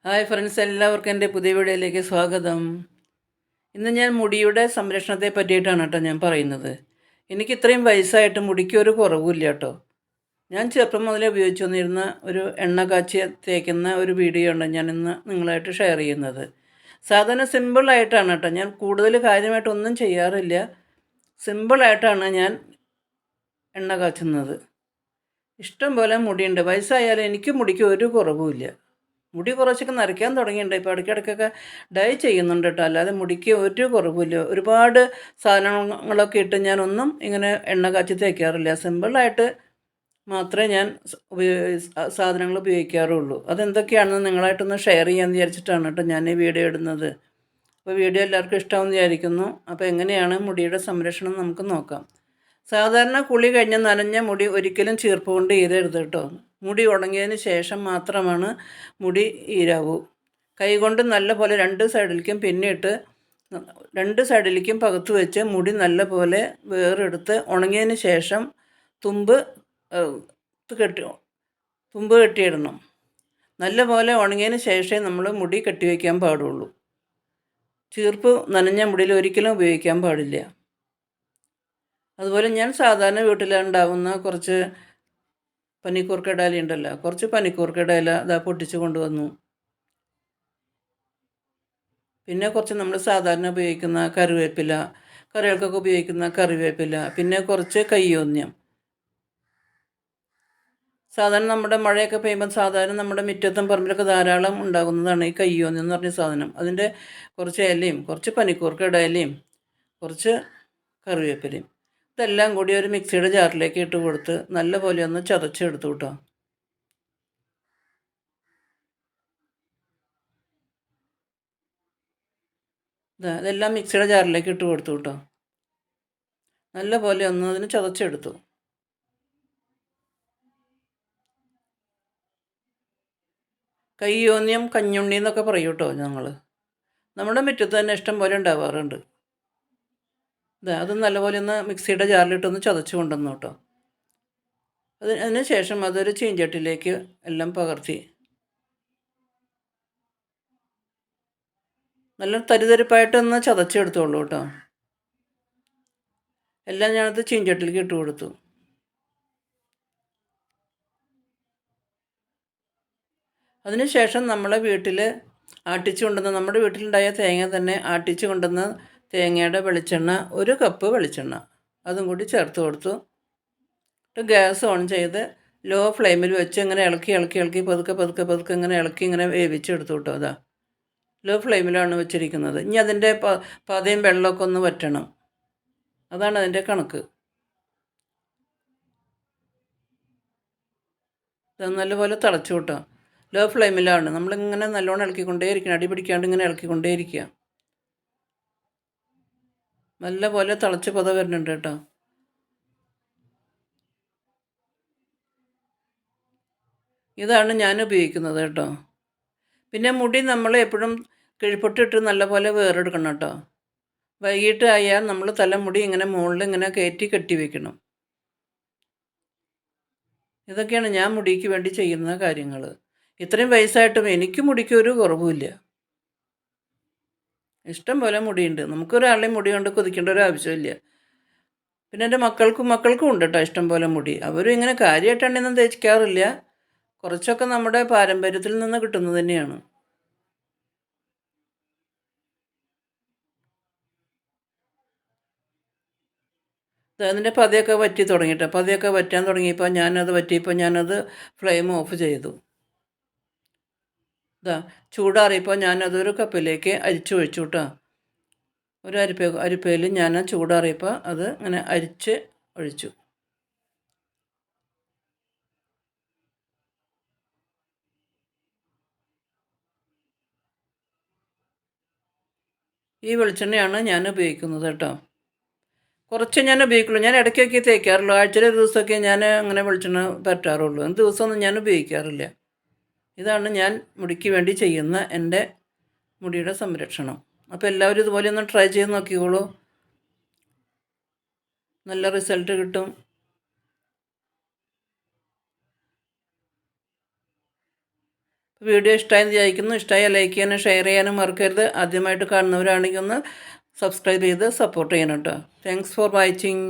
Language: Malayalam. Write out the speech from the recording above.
ഹായ് ഫ്രണ്ട്സ്, എല്ലാവർക്കും എൻ്റെ പുതിയ വീഡിയോയിലേക്ക് സ്വാഗതം. ഇന്ന് ഞാൻ മുടിയുടെ സംരക്ഷണത്തെ പറ്റിയിട്ടാണ് കേട്ടോ ഞാൻ പറയുന്നത്. എനിക്ക് ഇത്രയും വയസ്സായിട്ട് മുടിക്ക് ഒരു കുറവുമില്ല കേട്ടോ. ഞാൻ ചെറുപ്പം മുതലേ ഉപയോഗിച്ചു വന്നിരുന്ന ഒരു എണ്ണ കാച്ചി തേക്കുന്ന ഒരു വീഡിയോ ഉണ്ട് ഞാൻ ഇന്ന് നിങ്ങളായിട്ട് ഷെയർ ചെയ്യുന്നത്. സാധാരണ സിമ്പിളായിട്ടാണ് കേട്ടോ, ഞാൻ കൂടുതൽ കാര്യമായിട്ടൊന്നും ചെയ്യാറില്ല. സിമ്പിളായിട്ടാണ് ഞാൻ എണ്ണ കാച്ചുന്നത്. ഇഷ്ടം പോലെ മുടിയുണ്ട്, വയസ്സായാലും എനിക്ക് മുടിക്ക് ഒരു കുറവുമില്ല. മുടി കുറച്ചൊക്കെ നരയ്ക്കാൻ തുടങ്ങിയിട്ടുണ്ട്. ഇപ്പോൾ ഇടയ്ക്കിടയ്ക്കൊക്കെ ഡൈ ചെയ്യുന്നുണ്ട് കേട്ടോ, അല്ലാതെ മുടിക്ക് ഒരു കുറവില്ല. ഒരുപാട് സാധനങ്ങളൊക്കെ ഇട്ട് ഞാനൊന്നും ഇങ്ങനെ എണ്ണ കാച്ചി തേക്കാറില്ല. സിമ്പിളായിട്ട് മാത്രമേ ഞാൻ സാധനങ്ങൾ ഉപയോഗിക്കാറുള്ളൂ. അതെന്തൊക്കെയാണെന്ന് നിങ്ങളായിട്ടൊന്ന് ഷെയർ ചെയ്യാമെന്ന് വിചാരിച്ചിട്ടാണ് കേട്ടോ ഞാൻ ഈ വീഡിയോ ഇടുന്നത്. അപ്പോൾ വീഡിയോ എല്ലാവർക്കും ഇഷ്ടമാണെന്ന് വിചാരിക്കുന്നു. അപ്പോൾ എങ്ങനെയാണ് മുടിയുടെ സംരക്ഷണം നമുക്ക് നോക്കാം. സാധാരണ കുളി കഴിഞ്ഞ് നനഞ്ഞ മുടി ഒരിക്കലും ചീർപ്പ് കൊണ്ട് ഈരരുത് കേട്ടോ. മുടി ഉണങ്ങിയതിന് ശേഷം മാത്രമാണ് മുടി ഈരാവൂ. കൈകൊണ്ട് നല്ല പോലെ രണ്ട് സൈഡിലേക്കും പിന്നിട്ട് രണ്ട് സൈഡിലേക്കും പകുത്ത് വെച്ച് മുടി നല്ല പോലെ വേറെടുത്ത് ഉണങ്ങിയതിന് ശേഷം തുമ്പ് കെട്ടി തുമ്പ് കെട്ടിയിടണം. നല്ല പോലെ ഉണങ്ങിയതിന് ശേഷമേ നമ്മൾ മുടി കെട്ടിവയ്ക്കാൻ പാടുള്ളൂ. ചീർപ്പ് നനഞ്ഞ മുടിയിൽ ഒരിക്കലും ഉപയോഗിക്കാൻ പാടില്ല. അതുപോലെ ഞാൻ സാധാരണ വീട്ടിലുണ്ടാവുന്ന കുറച്ച് പനിക്കൂർക്കയുടെ ഇല ഉണ്ടല്ലോ, കുറച്ച് പനിക്കൂർക്കയുടെ ഇല അതാ പൊട്ടിച്ച് കൊണ്ടുവന്നു. പിന്നെ കുറച്ച് നമ്മൾ സാധാരണ ഉപയോഗിക്കുന്ന കറിവേപ്പില, കറികൾക്കൊക്കെ ഉപയോഗിക്കുന്ന കറിവേപ്പില, പിന്നെ കുറച്ച് കയ്യോന്യം. സാധാരണ നമ്മുടെ മഴയൊക്കെ പെയ്യുമ്പോൾ സാധാരണ നമ്മുടെ മുറ്റത്തും പറമ്പിലൊക്കെ ധാരാളം ഉണ്ടാകുന്നതാണ് ഈ കയ്യോന്യം എന്ന് പറഞ്ഞ സാധനം. അതിൻ്റെ കുറച്ച് ഇലയും കുറച്ച് പനിക്കൂർക്കയുടെ ഇലയും കുറച്ച് കറിവേപ്പിലയും ഇതെല്ലാം കൂടി ഒരു മിക്സിയുടെ ജാറിലേക്ക് ഇട്ട് കൊടുത്ത് നല്ല പോലെ ഒന്ന് ചതച്ചെടുത്തു കേട്ടോ. ഇതെല്ലാം മിക്സിയുടെ ജാറിലേക്ക് ഇട്ട് കൊടുത്തു കേട്ടോ. നല്ല പോലെ ഒന്ന് അതിന് ചതച്ചെടുത്തു. കയ്യോന്യം കഞ്ഞുണ്ണി എന്നൊക്കെ പറയും കേട്ടോ ഞങ്ങൾ. നമ്മുടെ മുറ്റത്ത് തന്നെ ഇഷ്ടം പോലെ ഉണ്ടാവാറുണ്ട്. അത് നല്ലപോലെ ഒന്ന് മിക്സിയുടെ ജാറിലിട്ടൊന്ന് ചതച്ച് കൊണ്ടുവന്നു കേട്ടോ. അതിന് ശേഷം അതൊരു ചീഞ്ചട്ടിലേക്ക് എല്ലാം പകർത്തി നല്ല തരിതരിപ്പായിട്ടൊന്ന് ചതച്ചെടുത്തോളൂ കേട്ടോ. എല്ലാം ഞാനത് ചീഞ്ചട്ടിലേക്ക് ഇട്ട് കൊടുത്തു. അതിനുശേഷം നമ്മളെ വീട്ടിൽ ആട്ടിച്ചു കൊണ്ടുവന്ന നമ്മുടെ വീട്ടിലുണ്ടായ തേങ്ങ തന്നെ ആട്ടിച്ചു കൊണ്ടുവന്ന തേങ്ങയുടെ വെളിച്ചെണ്ണ, ഒരു കപ്പ് വെളിച്ചെണ്ണ അതും കൂടി ചേർത്ത് കൊടുത്തു. ഗ്യാസ് ഓൺ ചെയ്ത് ലോ ഫ്ലെയിമിൽ വെച്ച് ഇങ്ങനെ ഇളക്കി ഇളക്കി ഇളക്കി പതുക്കെ പതുക്കെ പതുക്കെ ഇങ്ങനെ ഇളക്കി ഇങ്ങനെ വേവിച്ചെടുത്തു കേട്ടോ. അതാ ലോ ഫ്ലെയിമിലാണ് വെച്ചിരിക്കുന്നത്. ഇനി അതിൻ്റെ പതയും വെള്ളമൊക്കെ ഒന്ന് വറ്റണം. അതാണ് അതിൻ്റെ കണക്ക്. ഇത് നല്ലപോലെ തിളച്ചു കേട്ടോ. ലോ ഫ്ലെയിമിലാണ് നമ്മളിങ്ങനെ നല്ലോണം ഇളക്കിക്കൊണ്ടേയിരിക്കണം, അടി പിടിക്കാണ്ട് ഇങ്ങനെ ഇളക്കിക്കൊണ്ടേയിരിക്കുക. നല്ല പോലെ തിളച്ച് പത വരുന്നുണ്ട് കേട്ടോ. ഇതാണ് ഞാൻ ഉപയോഗിക്കുന്നത് കേട്ടോ. പിന്നെ മുടി നമ്മൾ എപ്പോഴും കിഴിപ്പൊട്ടിട്ട് നല്ലപോലെ വേറെടുക്കണം കേട്ടോ. വൈകിട്ട് ആയാൽ നമ്മൾ തലമുടി ഇങ്ങനെ മുകളിൽ ഇങ്ങനെ കയറ്റി കെട്ടി വയ്ക്കണം. ഇതൊക്കെയാണ് ഞാൻ മുടിക്ക് വേണ്ടി ചെയ്യുന്ന കാര്യങ്ങൾ. ഇത്രയും വയസ്സായിട്ടും എനിക്ക് മുടിക്ക് ഒരു കുറവുമില്ല. ഇഷ്ടം പോലെ മുടിയുണ്ട്. നമുക്കൊരാളുടെയും മുടി കൊണ്ട് കൊതിക്കേണ്ട ഒരു ആവശ്യമില്ല. പിന്നെ എൻ്റെ മക്കൾക്കും ഉണ്ട് കേട്ടോ ഇഷ്ടം പോലെ മുടി. അവരും ഇങ്ങനെ കാര്യമായിട്ട് എണ്ണയൊന്നും തേച്ചിക്കാറില്ല. കുറച്ചൊക്കെ നമ്മുടെ പാരമ്പര്യത്തിൽ നിന്ന് കിട്ടുന്നത് തന്നെയാണ്. അതിൻ്റെ പതയൊക്കെ വറ്റി തുടങ്ങിയിട്ട് പതയൊക്കെ വറ്റാൻ തുടങ്ങിയപ്പോൾ ഞാനത് ഫ്ലെയിം ഓഫ് ചെയ്തു. ചൂടാറിയപ്പോൾ ഞാനതൊരു കപ്പിലേക്ക് അരിച്ചൊഴിച്ചു കേട്ടോ. ഒരു അരിപ്പയിൽ ഞാൻ ചൂടാറിയപ്പോൾ അത് ഇങ്ങനെ അരിച്ച് ഒഴിച്ചു. ഈ വെളിച്ചെണ്ണയാണ് ഞാൻ ഉപയോഗിക്കുന്നത് കേട്ടോ. കുറച്ച് ഞാൻ ഉപയോഗിക്കുള്ളൂ. ഞാൻ ഇടയ്ക്കൊക്കെ തേക്കാറുള്ളൂ. ആഴ്ചയിൽ ഒരു ദിവസമൊക്കെ ഞാൻ അങ്ങനെ വെളിച്ചെണ്ണ പറ്റാറുള്ളൂ. ദിവസമൊന്നും ഞാൻ ഉപയോഗിക്കാറില്ല. ഇതാണ് ഞാൻ മുടിക്ക് വേണ്ടി ചെയ്യുന്ന എൻ്റെ മുടിയുടെ സംരക്ഷണം. അപ്പോൾ എല്ലാവരും ഇതുപോലെ ഒന്ന് ട്രൈ ചെയ്ത് നോക്കിക്കോളൂ. നല്ല റിസൾട്ട് കിട്ടും. വീഡിയോ ഇഷ്ടമായെന്ന് വിചാരിക്കുന്നു. ഇഷ്ടമായാൽ ലൈക്ക് ചെയ്യാനും ഷെയർ ചെയ്യാനും മറക്കരുത്. ആദ്യമായിട്ട് കാണുന്നവരാണെങ്കിൽ ഒന്ന് സബ്സ്ക്രൈബ് ചെയ്ത് സപ്പോർട്ട് ചെയ്യണം കേട്ടോ. Thanks for watching.